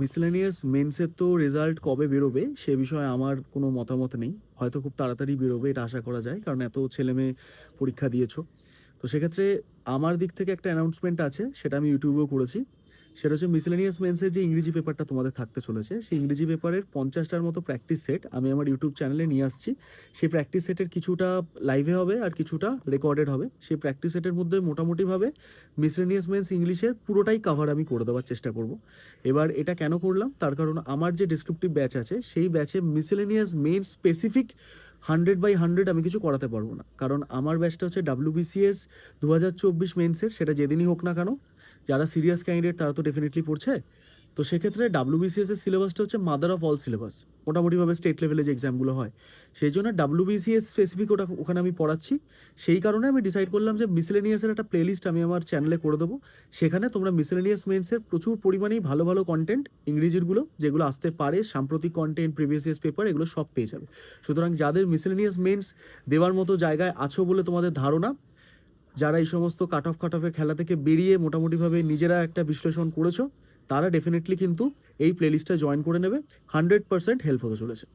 Miscellaneous মেন্সের তো result কবে বেরোবে সে বিষয়ে আমার কোনো মতামত নেই। হয়তো খুব তাড়াতাড়ি বেরোবে এটা আশা করা যায়, কারণ এত ছেলেমেয়ে পরীক্ষা দিয়েছো। তো সেক্ষেত্রে আমার দিক থেকে একটা অ্যানাউন্সমেন্ট আছে, সেটা আমি ইউটিউবেও করেছি। সেটা হচ্ছে মিসেলেনিয়াস মেন্সের যে ইংরেজি পেপারটা তোমাদের থাকতে চলেছে, সেই ইংরেজি পেপারের 50টার মতো প্র্যাকটিস সেট আমি আমার ইউটিউব চ্যানেলে নিয়ে আসছি। সেই প্র্যাকটিস সেটের কিছুটা লাইভে হবে আর কিছুটা রেকর্ডেড হবে। সেই প্র্যাকটিস সেটের মধ্যে মোটামুটিভাবে মিসেলেনিয়াস মেন্স ইংলিশের পুরোটাই কাভার আমি করে দেওয়ার চেষ্টা করব। এবার এটা কেন করলাম, তার কারণ আমার যে ডেসক্রিপটিভ ব্যাচ আছে সেই ব্যাচে মিসেলেনিয়াস মেন্স স্পেসিফিক 100/100 আমি কিছু করাতে পারবো না, কারণ আমার ব্যাচটা হচ্ছে WBCS 2024 মেন্সের, সেটা যেদিনই হোক না কেন। যারা সিরিয়াস ক্যান্ডিডেট তারা তো ডেফিনেটলি পড়ছে। তো সেক্ষেত্রে WBCS এর সিলেবাসটা হচ্ছে মাদার অফ অল সিলেবাস, মোটামুটিভাবে স্টেট লেভেলে যে এক্সামগুলো হয়। সেই জন্য WBCS স্পেসিফিক ওখানে আমি পড়াচ্ছি। সেই কারণে আমি ডিসাইড করলাম যে মিসেলেনিয়াসের একটা প্লেলিস্ট আমি আমার চ্যানেলে করে দেবো। সেখানে তোমরা মিসেলেনিয়াস মেন্সের প্রচুর পরিমাণেই ভালো ভালো কন্টেন্ট ইংরেজিরগুলো যেগুলো আসতে পারে, সাম্প্রতিক কন্টেন্ট, প্রিভিয়াস ইয়ার্স পেপার, এগুলো সব পেয়ে যাবে। সুতরাং যাদের মিসেলেনিয়াস মেন্স দেওয়ার মতো জায়গায় আছো বলে তোমাদের ধারণা, যারা এই সমস্ত কাট অফের খেলা থেকে বেরিয়ে মোটামুটিভাবে নিজেরা একটা বিশ্লেষণ করেছো, তারা ডেফিনেটলি কিন্তু এই প্লেলিস্টটা জয়েন করে নেবে। 100% হেল্প হতে চলেছে।